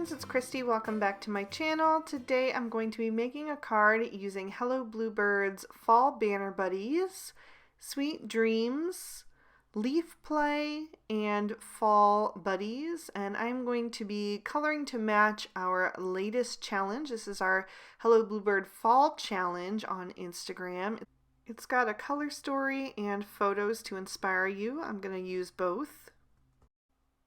friends, it's Christy. Welcome back to my channel. Today I'm going to be making a card using Hello Bluebird's Fall Banner Buddies, Sweet Dreams, Leaf Play, and Fall Buddies. And I'm going to be coloring to match our latest challenge. This is our Hello Bluebird Fall Challenge on Instagram. It's got a color story and photos to inspire you. I'm going to use both.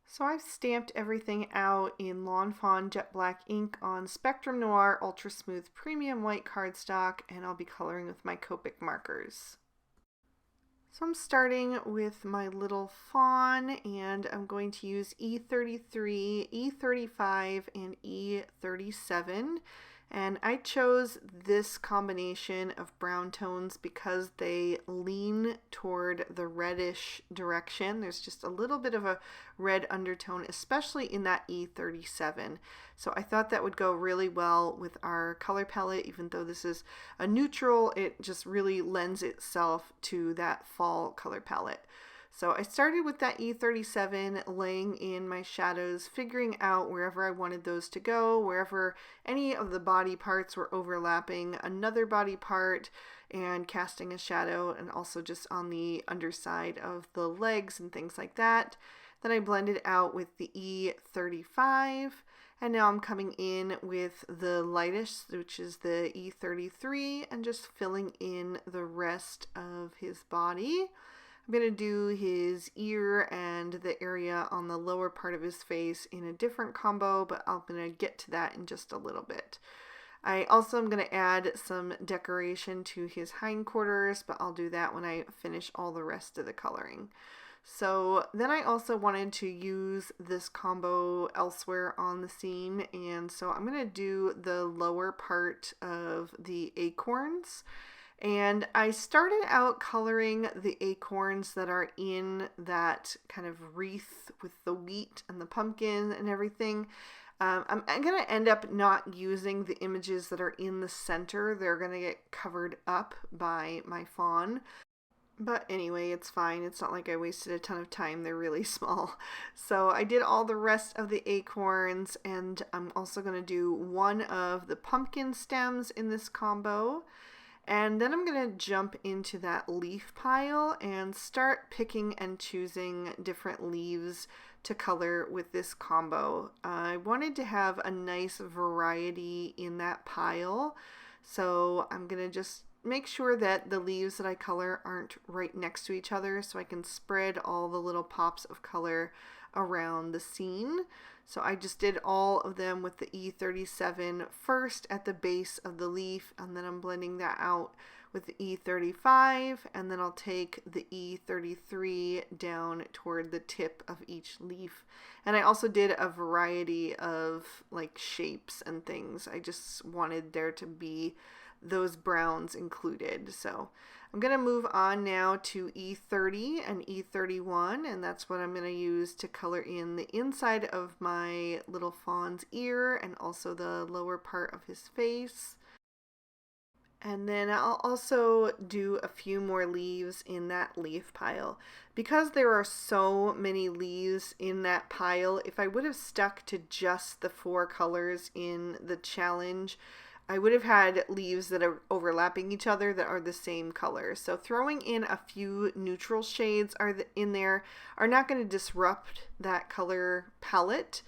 So I've stamped everything out in Lawn Fawn Jet Black ink on Spectrum Noir Ultra Smooth Premium White cardstock, and I'll be coloring with my Copic markers. So I'm starting with my little fawn, and I'm going to use E33, E35, and E37. And I chose this combination of brown tones because they lean toward the reddish direction. There's just a little bit of a red undertone, especially in that E37. So I thought that would go really well with our color palette. Even though this is a neutral, it just really lends itself to that fall color palette. So I started with that E37, laying in my shadows, figuring out wherever I wanted those to go, wherever any of the body parts were overlapping another body part, and casting a shadow, and also just on the underside of the legs and things like that. Then I blended out with the E35, and now I'm coming in with the lightest, which is the E33, and just filling in the rest of his body. I'm going to do his ear and the area on the lower part of his face in a different combo, but I'm going to get to that in just a little bit. I also am going to add some decoration to his hindquarters, but I'll do that when I finish all the rest of the coloring. So then I also wanted to use this combo elsewhere on the scene, and so I'm going to do the lower part of the acorns. And I started out coloring the acorns that are in that kind of wreath with the wheat and the pumpkin and everything. I'm going to end up not using the images that are in the center. They're going to get covered up by my fawn. But anyway, it's fine. It's not like I wasted a ton of time. They're really small. So I did all the rest of the acorns, and I'm also going to do one of the pumpkin stems in this combo. And then I'm going to jump into that leaf pile and start picking and choosing different leaves to color with this combo. I wanted to have a nice variety in that pile, so I'm going to just make sure that the leaves that I color aren't right next to each other so I can spread all the little pops of color around the scene. So I just did all of them with the E37 first at the base of the leaf, and then I'm blending that out with the E35, and then I'll take the E33 down toward the tip of each leaf. And I also did a variety of like shapes and things. I just wanted there to be those browns included. So I'm going to move on now to E30 and E31, and that's what I'm going to use to color in the inside of my little fawn's ear and also the lower part of his face. And then I'll also do a few more leaves in that leaf pile. Because there are so many leaves in that pile, if I would have stuck to just the 4 colors in the challenge, I would have had leaves that are overlapping each other that are the same color. So throwing in a few neutral shades in there are not going to disrupt that color palette.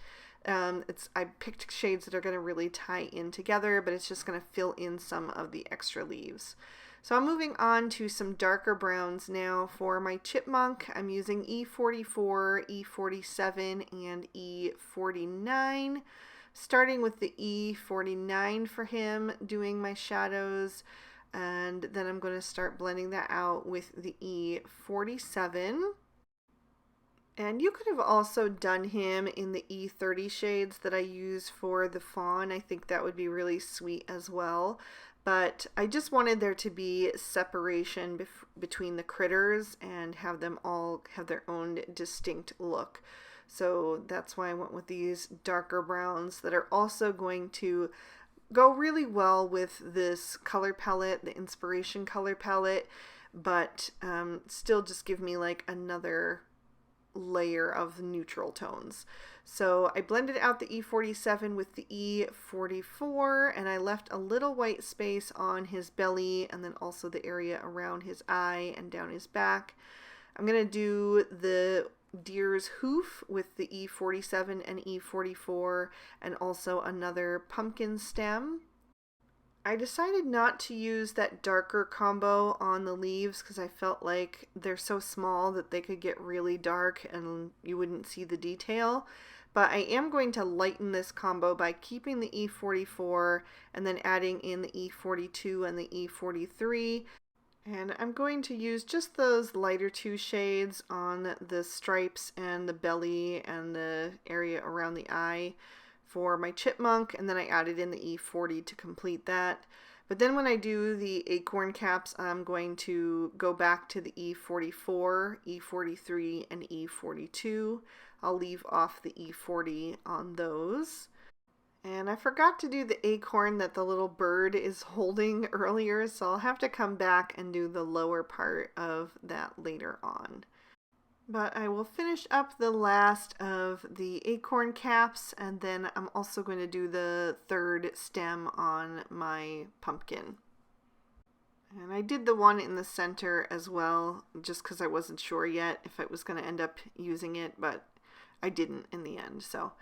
I picked shades that are going to really tie in together, but it's just going to fill in some of the extra leaves. So I'm moving on to some darker browns now for my chipmunk. I'm using E44, E47, and E49. Starting with the E49 for him, doing my shadows, and then I'm going to start blending that out with the E47. And you could have also done him in the E30 shades that I use for the fawn. I think that would be really sweet as well. But I just wanted there to be separation between the critters and have them all have their own distinct look. So that's why I went with these darker browns that are also going to go really well with this color palette, the inspiration color palette, but still just give me like another layer of neutral tones. So I blended out the E47 with the E44, and I left a little white space on his belly and then also the area around his eye and down his back. I'm going to do the deer's hoof with the E47 and E44 and also another pumpkin stem. I decided not to use that darker combo on the leaves because I felt like they're so small that they could get really dark and you wouldn't see the detail. But I am going to lighten this combo by keeping the E44 and then adding in the E42 and the E43. And I'm going to use just those lighter two shades on the stripes and the belly and the area around the eye for my chipmunk, and then I added in the E40 to complete that. But then when I do the acorn caps, I'm going to go back to the E44, E43, and E42. I'll leave off the E40 on those. And I forgot to do the acorn that the little bird is holding earlier, so I'll have to come back and do the lower part of that later on. But I will finish up the last of the acorn caps, and then I'm also going to do the third stem on my pumpkin. And I did the one in the center as well, just because I wasn't sure yet if I was going to end up using it, but I didn't in the end. So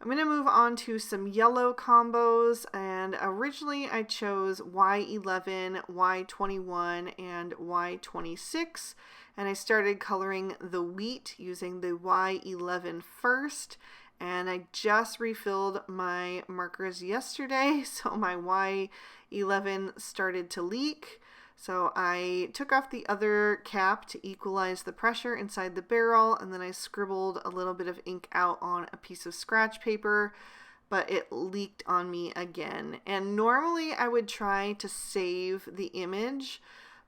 I'm going to move on to some yellow combos, and originally I chose Y11, Y21, and Y26, and I started coloring the wheat using the Y11 first, and I just refilled my markers yesterday, so my Y11 started to leak. So I took off the other cap to equalize the pressure inside the barrel, and then I scribbled a little bit of ink out on a piece of scratch paper, but it leaked on me again. And normally I would try to save the image,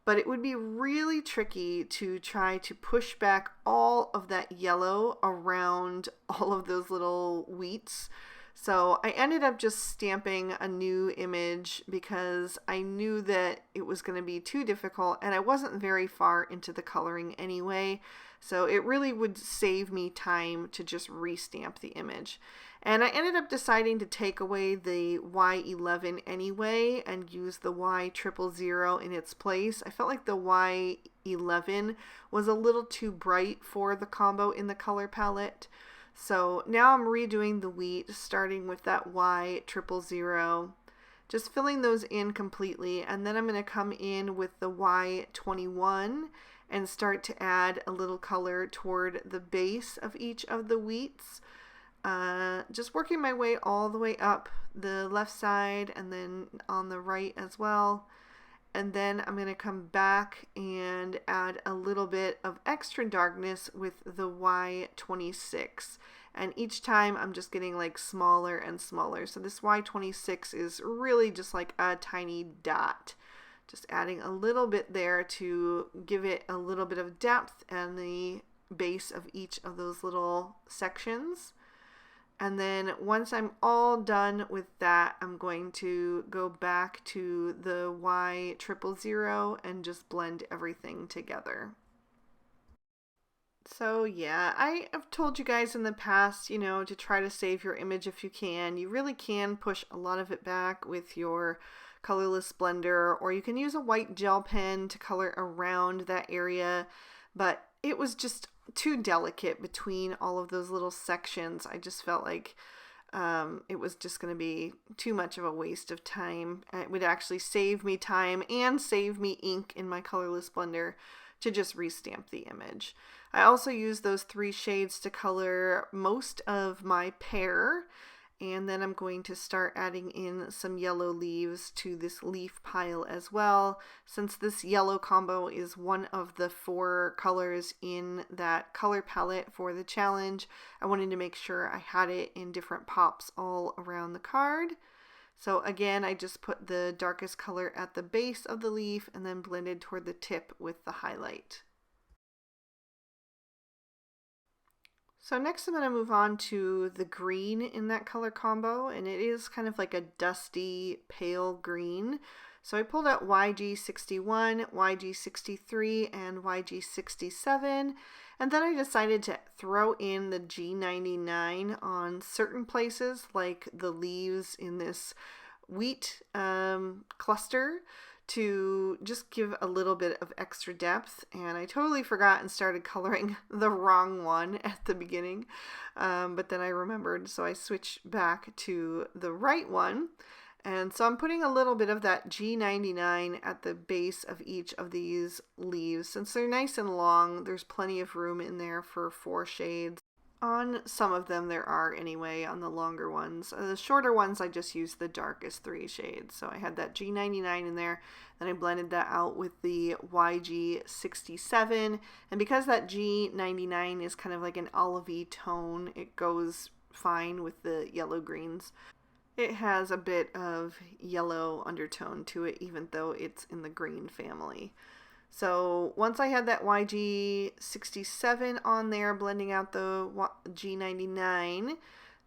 but it would be really tricky to try to push back all of that yellow around all of those little wheats. So I ended up just stamping a new image because I knew that it was going to be too difficult and I wasn't very far into the coloring anyway. So it really would save me time to just restamp the image. And I ended up deciding to take away the Y11 anyway and use the Y000 in its place. I felt like the Y11 was a little too bright for the combo in the color palette. So now I'm redoing the wheat, starting with that Y000, just filling those in completely, and then I'm going to come in with the Y21 and start to add a little color toward the base of each of the wheats. Just working my way all the way up the left side and then on the right as well. And then I'm going to come back and add a little bit of extra darkness with the Y26. And each time I'm just getting like smaller and smaller. So this Y26 is really just like a tiny dot. Just adding a little bit there to give it a little bit of depth and the base of each of those little sections. And then once I'm all done with that, I'm going to go back to the Y000 and just blend everything together. So yeah, I have told you guys in the past, to try to save your image if you can. You really can push a lot of it back with your colorless blender, or you can use a white gel pen to color around that area, but it was just too delicate between all of those little sections. I just felt like it was just going to be too much of a waste of time. It would actually save me time and save me ink in my colorless blender to just restamp the image. I also used those 3 shades to color most of my pear, and then I'm going to start adding in some yellow leaves to this leaf pile as well. Since this yellow combo is one of the 4 colors in that color palette for the challenge, I wanted to make sure I had it in different pops all around the card. So again, I just put the darkest color at the base of the leaf and then blended toward the tip with the highlight. So next I'm going to move on to the green in that color combo, and it is kind of like a dusty pale green. So I pulled out YG61, YG63, and YG67, and then I decided to throw in the G99 on certain places, like the leaves in this wheat cluster, to just give a little bit of extra depth. And I totally forgot and started coloring the wrong one at the beginning, but then I remembered, so I switched back to the right one. And so I'm putting a little bit of that G99 at the base of each of these leaves. Since they're nice and long, there's plenty of room in there for 4 shades. On some of them there are anyway, on the longer ones. The shorter ones I just used the darkest 3 shades. So I had that G99 in there, then I blended that out with the YG67. And because that G99 is kind of like an olivey tone, it goes fine with the yellow greens. It has a bit of yellow undertone to it, even though it's in the green family. So once I had that YG67 on there, blending out the G99,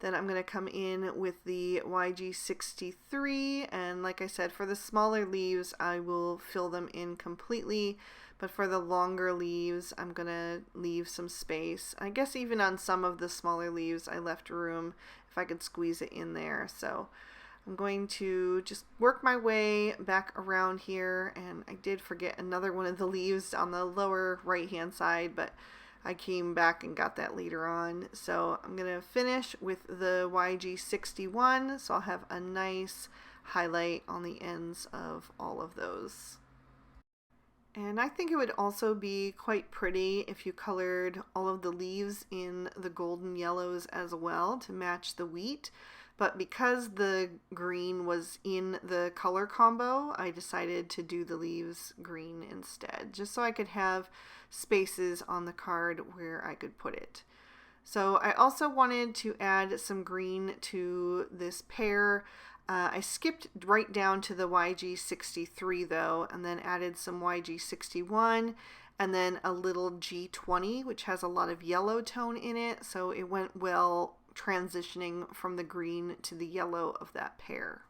then I'm going to come in with the YG63. And like I said, for the smaller leaves, I will fill them in completely. But for the longer leaves, I'm going to leave some space. I guess even on some of the smaller leaves, I left room if I could squeeze it in there. So I'm going to just work my way back around here, and I did forget another one of the leaves on the lower right hand side, but I came back and got that later on. So I'm going to finish with the YG61, so I'll have a nice highlight on the ends of all of those. And I think it would also be quite pretty if you colored all of the leaves in the golden yellows as well to match the wheat. But because the green was in the color combo, I decided to do the leaves green instead, just so I could have spaces on the card where I could put it. So I also wanted to add some green to this pear. I skipped right down to the YG63 though, and then added some YG61 and then a little G20, which has a lot of yellow tone in it, so it went well transitioning from the green to the yellow of that pear.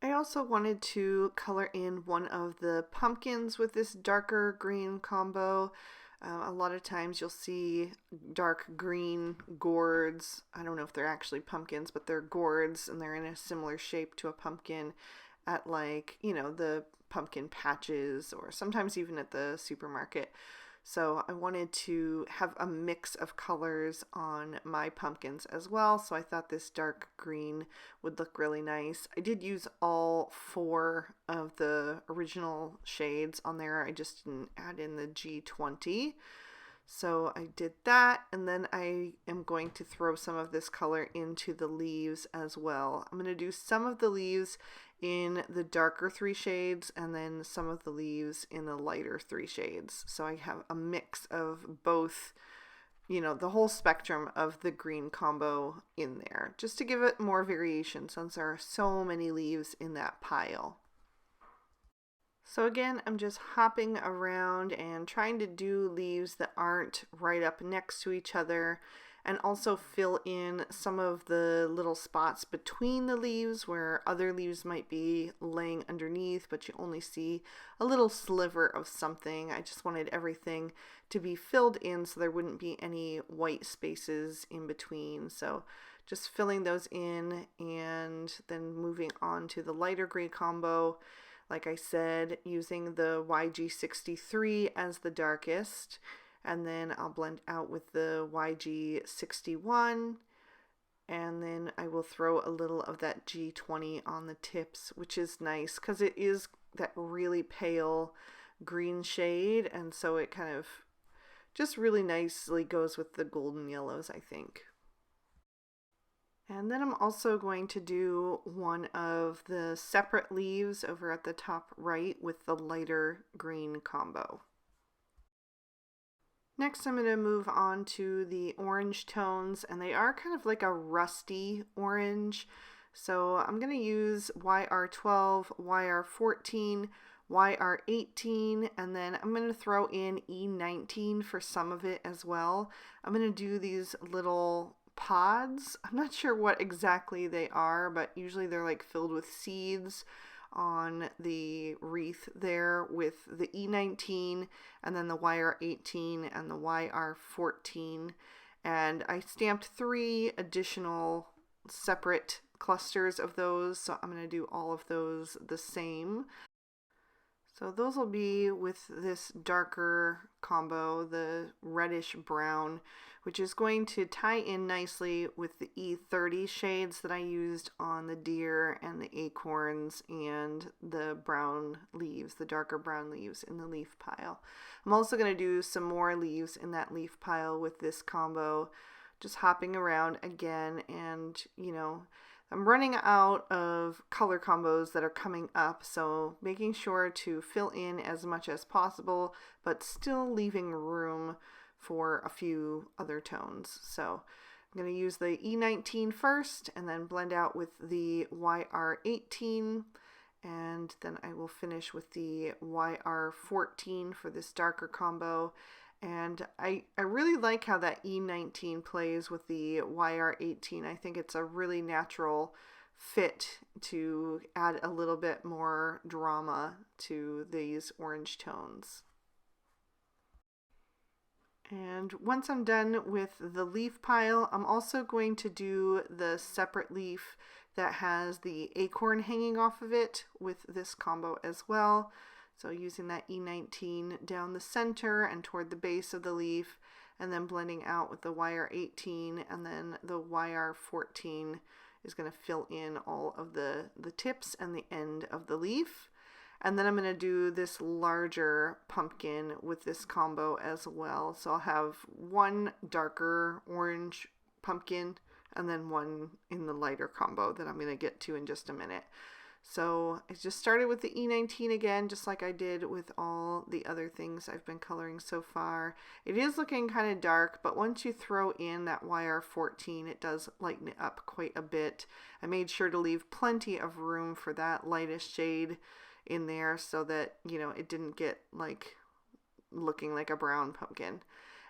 I also wanted to color in one of the pumpkins with this darker green combo. A lot of times you'll see dark green gourds. I don't know if they're actually pumpkins, but they're gourds, and they're in a similar shape to a pumpkin at, like, you know, the pumpkin patches, or sometimes even at the supermarket. So I wanted to have a mix of colors on my pumpkins as well, so I thought this dark green would look really nice. I did use all 4 of the original shades on there. I just didn't add in the G20. So I did that, and then I am going to throw some of this color into the leaves as well. I'm going to do some of the leaves in the darker 3 shades and then some of the leaves in the lighter 3 shades. So I have a mix of both, you know, the whole spectrum of the green combo in there, just to give it more variation since there are so many leaves in that pile. So again, I'm just hopping around and trying to do leaves that aren't right up next to each other, and also fill in some of the little spots between the leaves where other leaves might be laying underneath, but you only see a little sliver of something. I just wanted everything to be filled in so there wouldn't be any white spaces in between. So just filling those in, and then moving on to the lighter gray combo. Like I said, using the YG63 as the darkest, and then I'll blend out with the YG61, and then I will throw a little of that G20 on the tips, which is nice because it is that really pale green shade, and so it kind of just really nicely goes with the golden yellows, I think. And then I'm also going to do one of the separate leaves over at the top right with the lighter green combo. Next, I'm going to move on to the orange tones, and they are kind of like a rusty orange. So I'm going to use YR12, YR14, YR18, and then I'm going to throw in E19 for some of it as well. I'm going to do these little pods. I'm not sure what exactly they are, but usually they're like filled with seeds on the wreath there with the E19 and then the YR18 and the YR14. And I stamped 3 additional separate clusters of those, so I'm going to do all of those the same. So those will be with this darker combo, the reddish brown, which is going to tie in nicely with the E30 shades that I used on the deer and the acorns and the brown leaves, the darker brown leaves in the leaf pile. I'm also going to do some more leaves in that leaf pile with this combo, just hopping around again, and I'm running out of color combos that are coming up, so making sure to fill in as much as possible, but still leaving room for a few other tones. So I'm going to use the E19 first and then blend out with the YR18, and then I will finish with the YR14 for this darker combo. And I really like how that E19 plays with the YR18. I think it's a really natural fit to add a little bit more drama to these orange tones. And once I'm done with the leaf pile, I'm also going to do the separate leaf that has the acorn hanging off of it with this combo as well. So using that E19 down the center and toward the base of the leaf, and then blending out with the YR18, and then the YR14 is going to fill in all of the tips and the end of the leaf. And then I'm going to do this larger pumpkin with this combo as well. So I'll have one darker orange pumpkin and then one in the lighter combo that I'm going to get to in just a minute. So I just started with the E19 again, just like I did with all the other things I've been coloring so far. It is looking kind of dark, but once you throw in that YR14, it does lighten it up quite a bit. I made sure to leave plenty of room for that lightest shade in there so that, it didn't get like looking like a brown pumpkin.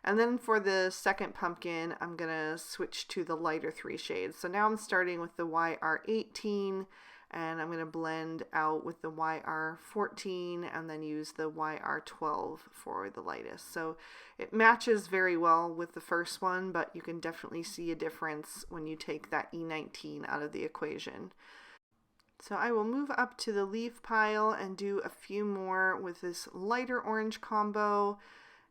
And then for the second pumpkin, I'm going to switch to the lighter 3 shades. So now I'm starting with the YR18, and I'm going to blend out with the YR14 and then use the YR12 for the lightest. So it matches very well with the first one, but you can definitely see a difference when you take that E19 out of the equation. So I will move up to the leaf pile and do a few more with this lighter orange combo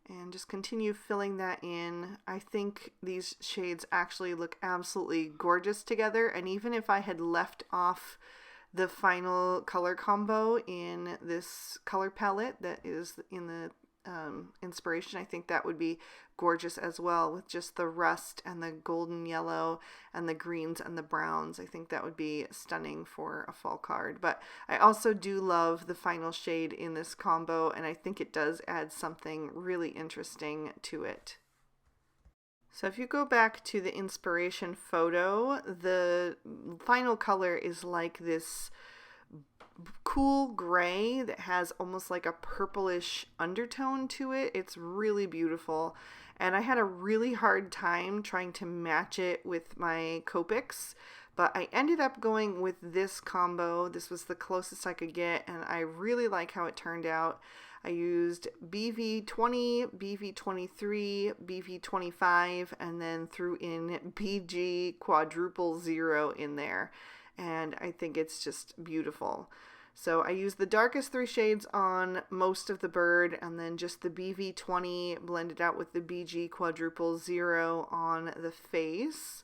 and just continue filling that in. I think these shades actually look absolutely gorgeous together, and even if I had left off the final color combo in this color palette that is in the inspiration, I think that would be gorgeous as well, with just the rust and the golden yellow and the greens and the browns. I think that would be stunning for a fall card. But I also do love the final shade in this combo, and I think it does add something really interesting to it. So if you go back to the inspiration photo, the final color is like this cool gray that has almost like a purplish undertone to it. It's really beautiful, and I had a really hard time trying to match it with my Copics, but I ended up going with this combo. This was the closest I could get, and I really like how it turned out. I used BV20, BV23, BV25, and then threw in BG quadruple 0 in there. And I think it's just beautiful. So I used the darkest 3 shades on most of the bird, and then just the BV20 blended out with the BG quadruple 0 on the face.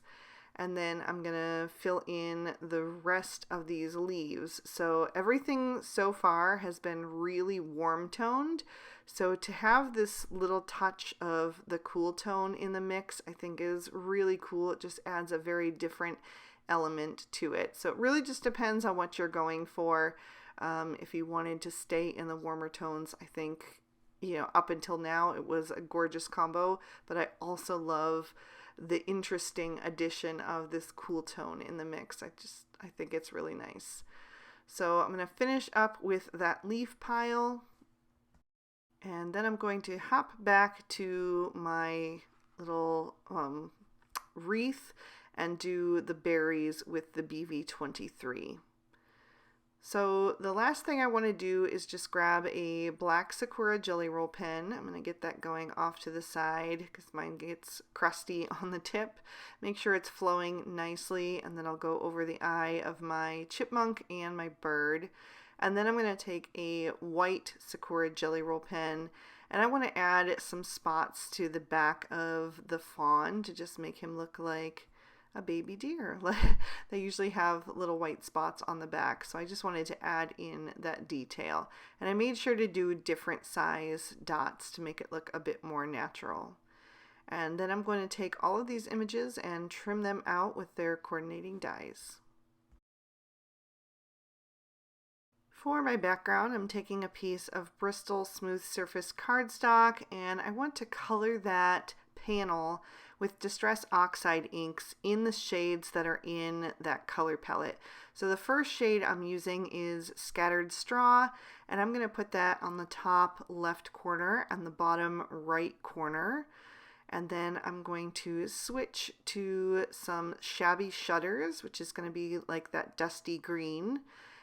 And then I'm going to fill in the rest of these leaves. So everything so far has been really warm toned. So to have this little touch of the cool tone in the mix, I think is really cool. It just adds a very different element to it. So it really just depends on what you're going for. If you wanted to stay in the warmer tones, I think, up until now it was a gorgeous combo, but I also love the interesting addition of this cool tone in the mix. I think it's really nice. So I'm going to finish up with that leaf pile, and then I'm going to hop back to my little wreath and do the berries with the BV23. So the last thing I want to do is just grab a black Sakura Jelly Roll pen. I'm going to get that going off to the side because mine gets crusty on the tip. Make sure it's flowing nicely, and then I'll go over the eye of my chipmunk and my bird. And then I'm going to take a white Sakura Jelly Roll pen, and I want to add some spots to the back of the fawn to just make him look like a baby deer. They usually have little white spots on the back, so I just wanted to add in that detail. And I made sure to do different size dots to make it look a bit more natural. And then I'm going to take all of these images and trim them out with their coordinating dies. For my background, I'm taking a piece of Bristol Smooth Surface cardstock, and I want to color that panel with Distress Oxide inks in the shades that are in that color palette. So the first shade I'm using is Scattered Straw, and I'm going to put that on the top left corner and the bottom right corner. And then I'm going to switch to some Shabby Shutters, which is going to be like that dusty green.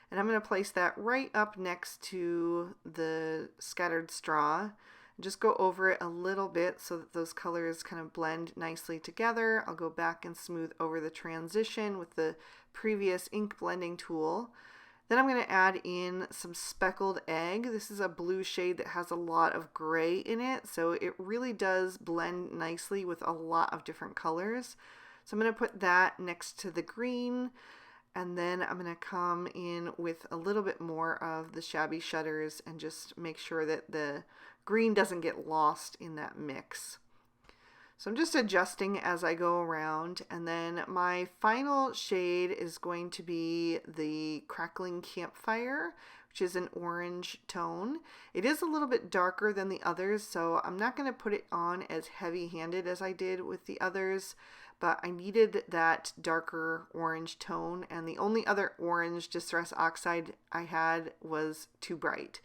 And I'm going to place that right up next to the Scattered Straw. Just go over it a little bit so that those colors kind of blend nicely together. I'll go back and smooth over the transition with the previous ink blending tool. Then I'm going to add in some Speckled Egg. This is a blue shade that has a lot of gray in it, so it really does blend nicely with a lot of different colors. So I'm going to put that next to the green, and then I'm going to come in with a little bit more of the Shabby Shutters and just make sure that the green doesn't get lost in that mix. So I'm just adjusting as I go around, and then my final shade is going to be the Crackling Campfire, which is an orange tone. It is a little bit darker than the others, so I'm not going to put it on as heavy-handed as I did with the others, but I needed that darker orange tone, and the only other orange Distress Oxide I had was too bright.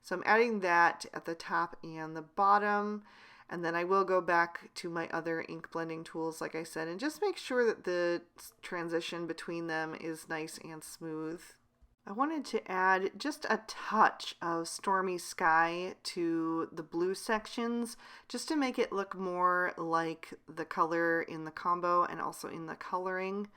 So I'm adding that at the top and the bottom, and then I will go back to my other ink blending tools, like I said, and just make sure that the transition between them is nice and smooth. I wanted to add just a touch of Stormy Sky to the blue sections, just to make it look more like the color in the combo and also in the coloring.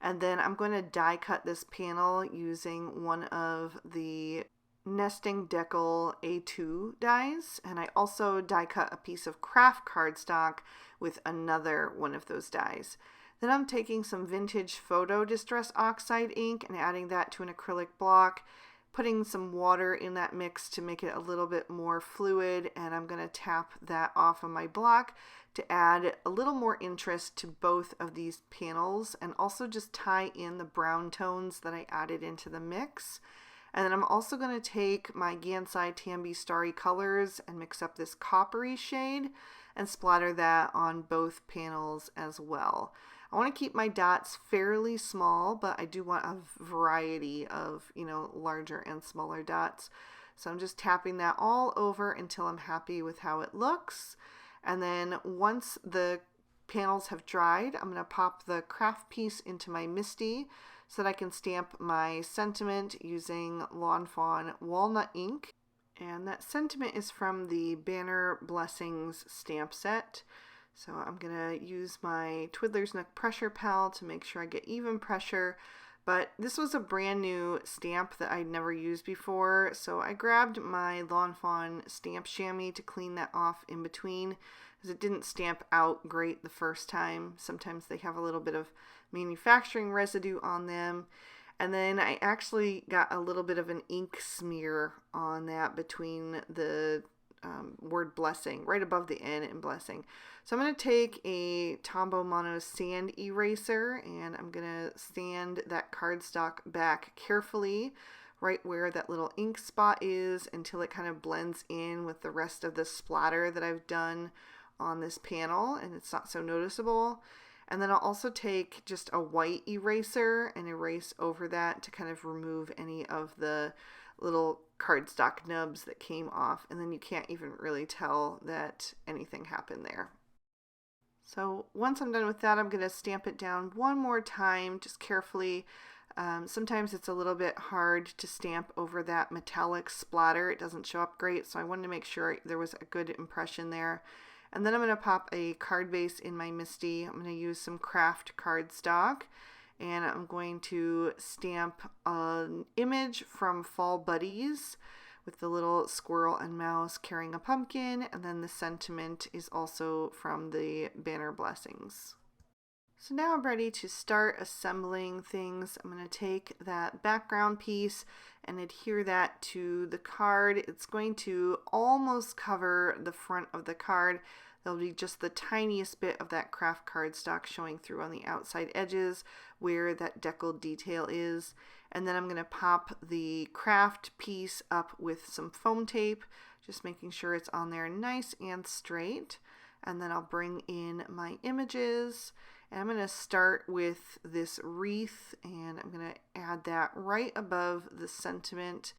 And then I'm going to die cut this panel using one of the Nesting Decal A2 dies, and I also die cut a piece of craft cardstock with another one of those dies. Then I'm taking some vintage photo Distress Oxide ink and adding that to an acrylic block, putting some water in that mix to make it a little bit more fluid, and I'm going to tap that off of my block to add a little more interest to both of these panels and also just tie in the brown tones that I added into the mix. And then I'm also going to take my Gansai Tambi Starry Colors and mix up this coppery shade and splatter that on both panels as well. I want to keep my dots fairly small, but I do want a variety of, larger and smaller dots. So I'm just tapping that all over until I'm happy with how it looks. And then once the panels have dried, I'm going to pop the craft piece into my MISTI so that I can stamp my sentiment using Lawn Fawn walnut ink. And that sentiment is from the Banner Blessings stamp set. So I'm going to use my Twiddler's Nook pressure pal to make sure I get even pressure. But this was a brand new stamp that I'd never used before, so I grabbed my Lawn Fawn stamp chamois to clean that off in between, because it didn't stamp out great the first time. Sometimes they have a little bit of manufacturing residue on them. And then I actually got a little bit of an ink smear on that between the word blessing, right above the N in blessing. So I'm going to take a Tombow Mono sand eraser and I'm going to sand that cardstock back carefully right where that little ink spot is until it kind of blends in with the rest of the splatter that I've done on this panel and it's not so noticeable. And then I'll also take just a white eraser and erase over that to kind of remove any of the little cardstock nubs that came off, and then you can't even really tell that anything happened there. So once I'm done with that, I'm going to stamp it down one more time, just carefully. Sometimes it's a little bit hard to stamp over that metallic splatter. It doesn't show up great, so I wanted to make sure there was a good impression there. And then I'm going to pop a card base in my MISTI. I'm going to use some craft cardstock, and I'm going to stamp an image from Fall Buddies with the little squirrel and mouse carrying a pumpkin, and then the sentiment is also from the banner blessings. So now I'm ready to start assembling things. I'm going to take that background piece and adhere that to the card. It's going to almost cover the front of the card. There'll be just the tiniest bit of that craft cardstock showing through on the outside edges where that deckled detail is. And then I'm going to pop the craft piece up with some foam tape, just making sure it's on there nice and straight. And then I'll bring in my images. And I'm going to start with this wreath, and I'm going to add that right above the sentiment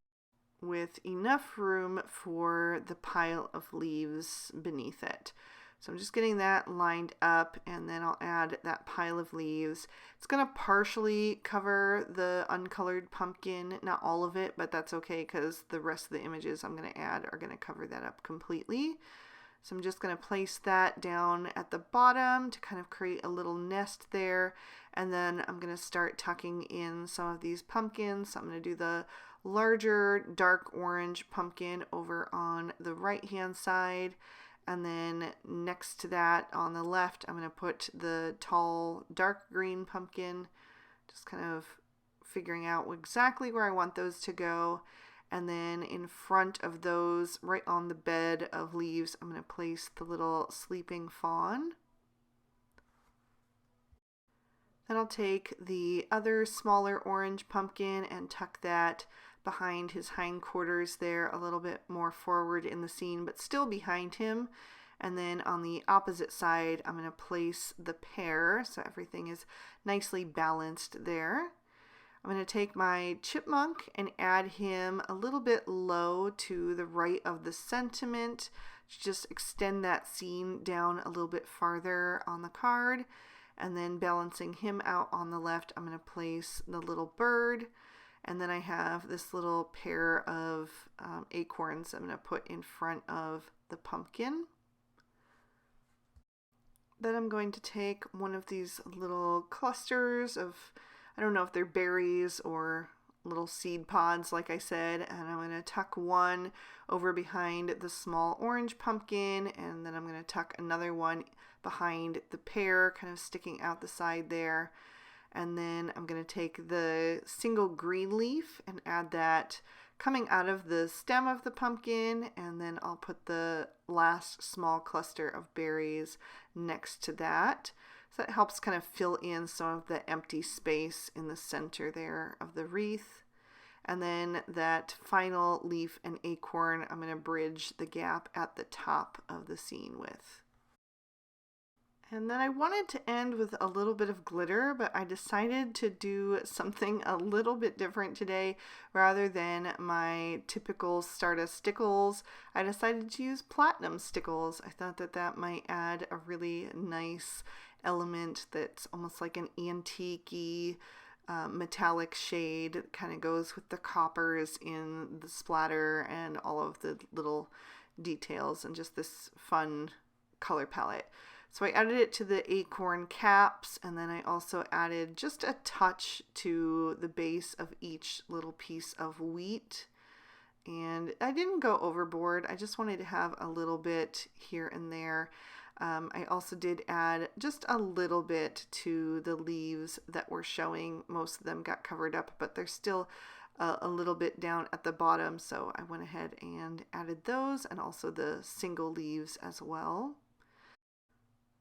with enough room for the pile of leaves beneath it. So I'm just getting that lined up, and then I'll add that pile of leaves. It's going to partially cover the uncolored pumpkin, not all of it, but that's okay because the rest of the images I'm going to add are going to cover that up completely. So I'm just going to place that down at the bottom to kind of create a little nest there, and then I'm going to start tucking in some of these pumpkins. So I'm going to do the larger dark orange pumpkin over on the right hand side, and then next to that on the left I'm going to put the tall dark green pumpkin, just kind of figuring out exactly where I want those to go. And then in front of those, right on the bed of leaves, I'm going to place the little sleeping fawn. Then I'll take the other smaller orange pumpkin and tuck that behind his hindquarters there, a little bit more forward in the scene, but still behind him. And then on the opposite side, I'm going to place the pear, so everything is nicely balanced there. I'm going to take my chipmunk and add him a little bit low to the right of the sentiment to just extend that scene down a little bit farther on the card. And then balancing him out on the left, I'm going to place the little bird. And then I have this little pair of acorns I'm going to put in front of the pumpkin. Then I'm going to take one of these little clusters of, I don't know if they're berries or little seed pods, like I said, and I'm going to tuck one over behind the small orange pumpkin, and then I'm going to tuck another one behind the pear, kind of sticking out the side there. And then I'm going to take the single green leaf and add that coming out of the stem of the pumpkin, and then I'll put the last small cluster of berries next to that. So that helps kind of fill in some of the empty space in the center there of the wreath. And then that final leaf and acorn, I'm going to bridge the gap at the top of the scene with. And then I wanted to end with a little bit of glitter, but I decided to do something a little bit different today. Rather than my typical Stardust stickles, I decided to use platinum stickles. I thought that that might add a really nice element that's almost like an antique-y metallic shade. It kind of goes with the coppers in the splatter and all of the little details and just this fun color palette. So I added it to the acorn caps, and then I also added just a touch to the base of each little piece of wheat. And I didn't go overboard. I just wanted to have a little bit here and there. I also did add just a little bit to the leaves that were showing. Most of them got covered up, but there's still a little bit down at the bottom. So I went ahead and added those, and also the single leaves as well.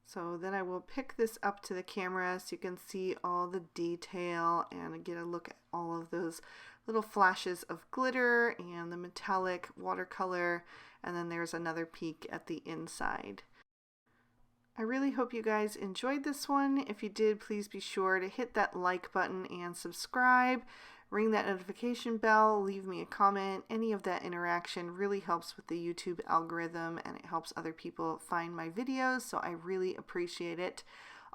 So then I will pick this up to the camera so you can see all the detail and get a look at all of those little flashes of glitter and the metallic watercolor, and then there's another peek at the inside. I really hope you guys enjoyed this one. If you did, please be sure to hit that like button and subscribe. ring that notification bell, leave me a comment. Any of that interaction really helps with the YouTube algorithm, and it helps other people find my videos, so I really appreciate it.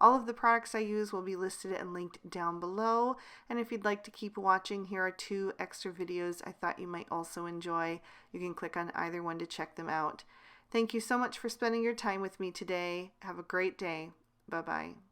All of the products I use will be listed and linked down below, and if you'd like to keep watching, here are 2 extra videos I thought you might also enjoy. You can click on either one to check them out. Thank you so much for spending your time with me today. Have a great day. Bye-bye.